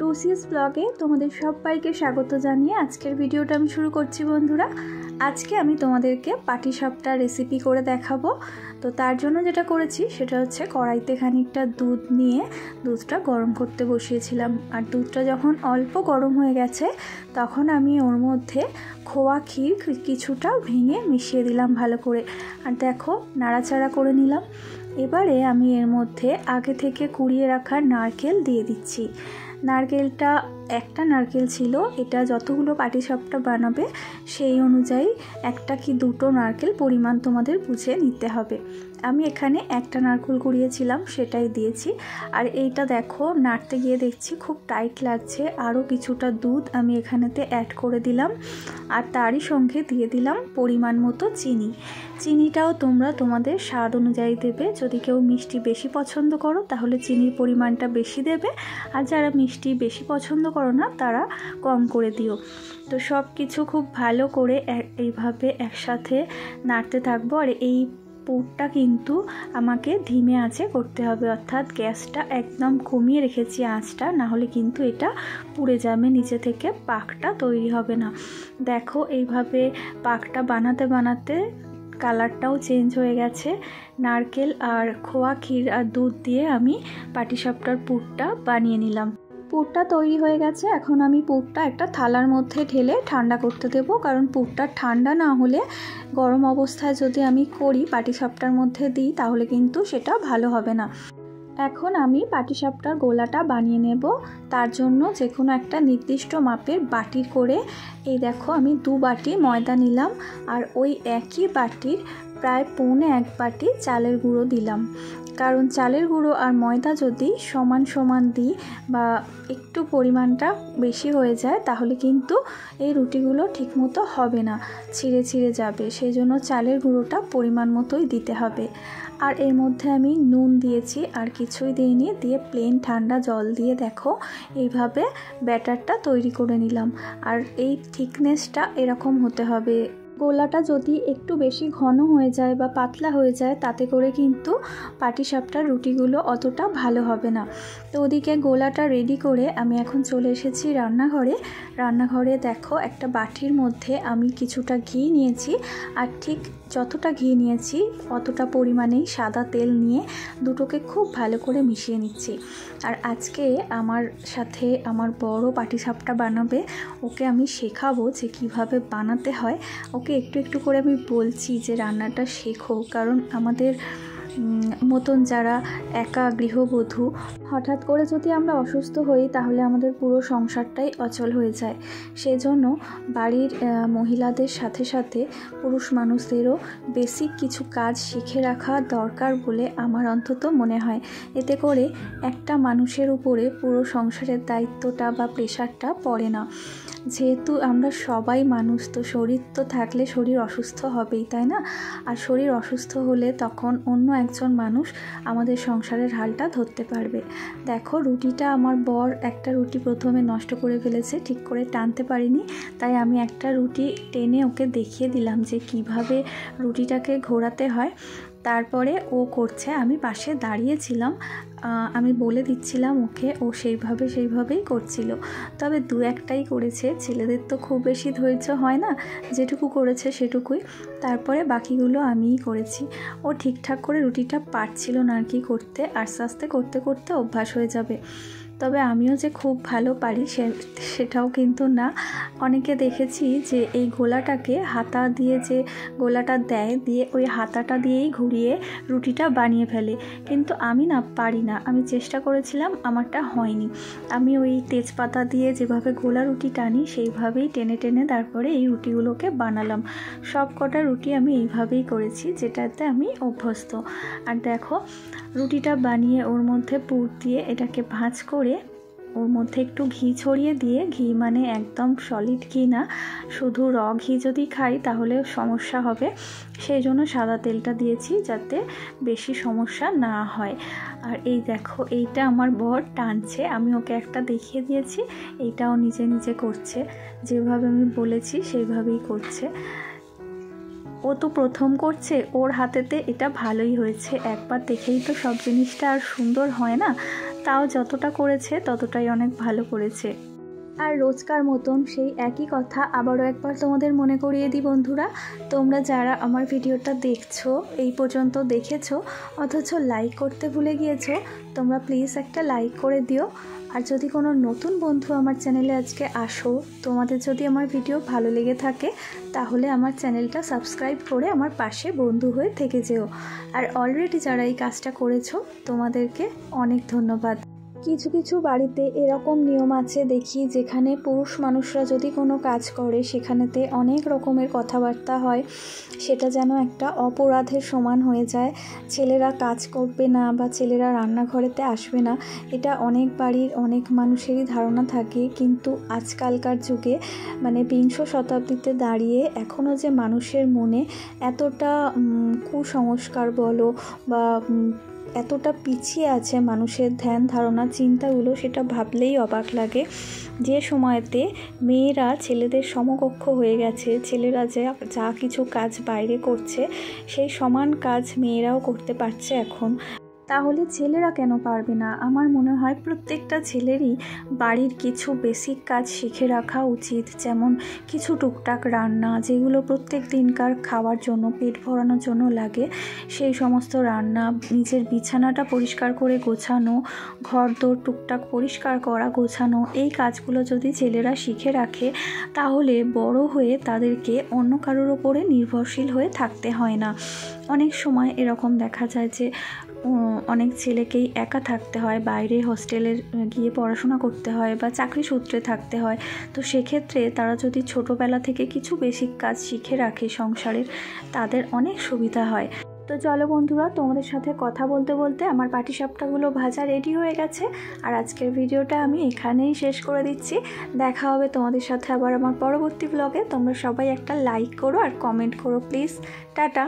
টুসিস ব্লগে তোমাদের সবাইকে স্বাগত জানিয়ে আজকের ভিডিওটা আমি শুরু করছি। বন্ধুরা, আজকে আমি তোমাদেরকে পাটিসাপটা রেসিপি করে দেখাবো। তো তার জন্য যেটা করেছি সেটা হচ্ছে কড়াইতে খানিকটা দুধ নিয়ে দুধটা গরম করতে বসিয়েছিলাম। আর দুধটা যখন অল্প গরম হয়ে গেছে তখন আমি ওর মধ্যে খোয়া ক্ষীর কিছুটা ভেঙে মিশিয়ে দিলাম ভালো করে। আর দেখো, নাড়াচাড়া করে নিলাম। এবারে আমি এর মধ্যে আগে থেকে কুড়িয়ে রাখা নারকেল দিয়ে দিচ্ছি। নারকেলটা একটা নারকেল ছিল, এটা যতগুলো পাটিসাপটা বানাবে সেই অনুযায়ী একটা কি দুটো নারকেল পরিমাণ তোমাদের বুঝে নিতে হবে। আমি এখানে একটা নারকেল কুড়িয়েছিলাম, সেটাই দিয়েছি। আর এইটা দেখো, নাড়তে গিয়ে দেখছি খুব টাইট লাগছে। আরও কিছুটা দুধ আমি এখানেতে অ্যাড করে দিলাম। আর তারই সঙ্গে দিয়ে দিলাম পরিমাণ মতো চিনি। চিনিটাও তোমরা তোমাদের স্বাদ অনুযায়ী দেবে। যদি কেউ মিষ্টি বেশি পছন্দ করো তাহলে চিনির পরিমাণটা বেশি দেবে, আর যারা মিষ্টি বেশি পছন্দ করো না তারা কম করে দিও। তো সব কিছু খুব ভালো করে এইভাবে একসাথে নাড়তে থাকবো। আর এই পুরটা কিন্তু আমাকে ধিমে আঁচে করতে হবে, অর্থাৎ গ্যাসটা একদম কমিয়ে রেখেছি আঁচটা, না হলে কিন্তু এটা পুড়ে যাবে, নিচে থেকে পাকটা তৈরি হবে না। দেখো, এইভাবে পাকটা বানাতে বানাতে কালারটাও চেঞ্জ হয়ে গেছে। নারকেল আর খোয়া ক্ষীর আর দুধ দিয়ে আমি পাটিসাপটার পুরটা বানিয়ে নিলাম। পুরটা তৈরি হয়ে গেছে। এখন আমি পুরটা একটা থালার মধ্যে ঢেলে ঠান্ডা করতে দেব, কারণ পুরটা ঠান্ডা না হলে গরম অবস্থায় যদি আমি করি পাটিসাপটার মধ্যে দিই তাহলে কিন্তু সেটা ভালো হবে না। এখন আমি পাটিসাপটার গোলাটা বানিয়ে নেব। তার জন্য যে কোনো একটা নির্দিষ্ট মাপের বাটি করে, এই দেখো আমি 2 বাটি ময়দা নিলাম। আর ওই একই বাটির প্রায় 1.25 বাটি চালের গুঁড়ো দিলাম। কারণ চালের গুঁড়ো আর ময়দা যদি সমান সমান দিই বা একটু পরিমাণটা বেশি হয়ে যায় তাহলে কিন্তু এই রুটিগুলো ঠিকমতো হবে না, ছিঁড়ে ছিঁড়ে যাবে। সেই জন্য চালের গুঁড়োটা পরিমাণ মতোই দিতে হবে। আর এর মধ্যে আমি নুন দিয়েছি, আর কিছুই দিইনি। দিয়ে প্লেন ঠান্ডা জল দিয়ে দেখো এইভাবে ব্যাটারটা তৈরি করে নিলাম। আর এই থিকনেসটা এরকম হতে হবে। গোলাটা যদি একটু বেশি ঘন হয়ে যায় বা পাতলা হয়ে যায় তাতে করে কিন্তু পাটিসাপটার রুটিগুলো অতটা ভালো হবে না। তো ওদিকে গোলাটা রেডি করে আমি এখন চলে এসেছি রান্নাঘরে। রান্নাঘরে দেখো একটা বাটির মধ্যে আমি কিছুটা ঘি নিয়েছি, আর ঠিক যতটা ঘি নিয়েছি অতটা পরিমাণেই সাদা তেল নিয়ে দুটোকে খুব ভালো করে মিশিয়ে নিচ্ছি। আর আজকে আমার সাথে আমার বড় পাটিসাপটা বানাবে, ওকে আমি শেখাবো যে কিভাবে বানাতে হয়। ওকে একটু একটু করে আমি বলছি যে রান্নাটা শেখো, কারণ আমাদের মতন যারা একা গৃহবধূ, হঠাৎ করে যদি আমরা অসুস্থ হই তাহলে আমাদের পুরো সংসারটাই অচল হয়ে যায়। সেই জন্য বাড়ির মহিলাদের সাথে সাথে পুরুষ মানুষদেরও বেসিক কিছু কাজ শিখে রাখা দরকার বলে আমার অন্তত মনে হয়। এতে করে একটা মানুষের উপরে পুরো সংসারের দায়িত্বটা বা প্রেশারটা পড়ে না। যেহেতু আমরা সবাই মানুষ, তো শরীর তো থাকলে শরীর অসুস্থ হবেই, তাই না? আর শরীর অসুস্থ হলে তখন অন্য একজন মানুষ আমাদের সংসারের হালটা ধরতে পারবে। দেখো, রুটিটা আমার বর একটা রুটি প্রথমে নষ্ট করে ফেলেছে, ঠিক করে টানতে পারিনি। তাই আমি একটা রুটি টেনে ওকে দেখিয়ে দিলাম যে কিভাবে রুটিটাকে ঘোরাতে হয়। তারপরে ও করছে, আমি পাশে দাঁড়িয়েছিলাম, আমি বলে দিচ্ছিলাম ওকে, ও সেইভাবেই করছিল। তবে 2-1টাই করেছে, ছেলেদের তো খুব বেশি ধৈর্য হয় না, যেটুকু করেছে সেটুকুই। তারপরে বাকিগুলো আমিই করেছি। ও ঠিকঠাক করে রুটিটা পারছিল না আর কি করতে, আস্তে আস্তে করতে করতে অভ্যাস হয়ে যাবে। তবে আমিও যে খুব ভালো পারি সেটাও কিন্তু না। অনেকে দেখেছি যে এই গোলাটাকে হাতা দিয়ে যে গোলাটা দেয়, দিয়ে ওই হাতাটা দিয়েই ঘুরিয়ে রুটিটা বানিয়ে ফেলে, কিন্তু আমি না পারি না। আমি চেষ্টা করেছিলাম, আমারটা হয়নি। আমি ওই তেজপাতা দিয়ে যেভাবে গোলা রুটি টানি সেইভাবেই টেনে টেনে তারপরে এই রুটিগুলোকে বানালাম। সব কটা রুটি আমি এইভাবেই করেছি, যেটাতে আমি অভ্যস্ত। আর দেখো, রুটিটা বানিয়ে ওর মধ্যে পুর দিয়ে এটাকে ভাঁজ করে ওর মধ্যে একটু ঘি ছড়িয়ে দিয়ে, ঘি মানে একদম সলিড ঘি না, শুধু র ঘি যদি খাই তাহলে সমস্যা হবে, সেই জন্য সাদা তেলটা দিয়েছি যাতে বেশি সমস্যা না হয়। আর এই দেখো, এইটা আমার বর টানছে, আমি ওকে একটা দেখিয়ে দিয়েছি, এইটাও নিজে নিজে করছে, যেভাবে আমি বলেছি সেইভাবেই করছে। ও তো প্রথম করছে, ওর হাতেতে এটা ভালোই হয়েছে। একবার দেখেই তো সব জিনিসটা আর সুন্দর হয় না, তাও যতটা করেছে ততটাই অনেক ভালো করেছে। আর রোজকার মতন সেই একই কথা আবারও একবার তোমাদের মনে করিয়ে দিই বন্ধুরা, তোমরা যারা আমার ভিডিওটা দেখছো, এই পর্যন্ত দেখেছো অথচ লাইক করতে ভুলে গিয়েছো, তোমরা প্লিজ একটা লাইক করে দিও। আর যদি কোনো নতুন বন্ধু আমার চ্যানেলে আজকে আসো, তোমাদের যদি আমার ভিডিও ভালো লেগে থাকে তাহলে আমার চ্যানেলটা সাবস্ক্রাইব করে আমার পাশে বন্ধু হয়ে থেকে যেও। আর অলরেডি যারা এই কাজটা করেছো তোমাদেরকে অনেক ধন্যবাদ। কিছু কিছু বাড়িতে এরকম নিয়ম আছে দেখি, যেখানে পুরুষ মানুষরা যদি কোনো কাজ করে সেখানেতে অনেক রকমের কথাবার্তা হয়, সেটা যেন একটা অপরাধের সমান হয়ে যায়। ছেলেরা কাজ করবে না বা ছেলেরা রান্নাঘরেতে আসবে না, এটা অনেক বাড়ির অনেক মানুষেরই ধারণা থাকে। কিন্তু আজকালকার যুগে মানে বিংশ শতাব্দীতে দাঁড়িয়ে এখনও যে মানুষের মনে এতটা কুসংস্কার বলো বা এতটা পিছিয়ে আছে মানুষের ধ্যান ধারণা চিন্তাগুলো, সেটা ভাবলেই অবাক লাগে। যে সময়তে মেয়েরা ছেলেদের সমকক্ষ হয়ে গেছে, ছেলেরা যা কিছু কাজ বাইরে করছে সেই সমান কাজ মেয়েরাও করতে পারছে এখন, তাহলে ছেলেরা কেন পারবে না? আমার মনে হয় প্রত্যেকটা ছেলেরই বাড়ির কিছু বেসিক কাজ শিখে রাখা উচিত, যেমন কিছু টুকটাক রান্না যেগুলো প্রত্যেক দিনকার খাওয়ার জন্য, পেট ভরানোর জন্য লাগে, সেই সমস্ত রান্না, নিজের বিছানাটা পরিষ্কার করে গোছানো, ঘরদোর টুকটাক পরিষ্কার করা গোছানো, এই কাজগুলো যদি ছেলেরা শিখে রাখে তাহলে বড় হয়ে তাদেরকে অন্য কারোর ওপরে নির্ভরশীল হয়ে থাকতে হয় না। অনেক সময় এরকম দেখা যায় যে অনেক ছেলেকেই একা থাকতে হয়, বাইরে হোস্টেলে গিয়ে পড়াশোনা করতে হয় বা চাকরি সূত্রে থাকতে হয়। তো সেক্ষেত্রে তারা যদি ছোটোবেলা থেকে কিছু বেসিক কাজ শিখে রাখে সংসারের, তাদের অনেক সুবিধা হয়। তো চলো বন্ধুরা, তোমাদের সাথে কথা বলতে বলতে আমার পাটিসাপটাগুলো ভাজা রেডি হয়ে গেছে। আর আজকের ভিডিওটা আমি এখানেই শেষ করে দিচ্ছি। দেখা হবে তোমাদের সাথে আবার আমার পরবর্তী ব্লগে। তোমরা সবাই একটা লাইক করো আর কমেন্ট করো প্লিজ। টাটা।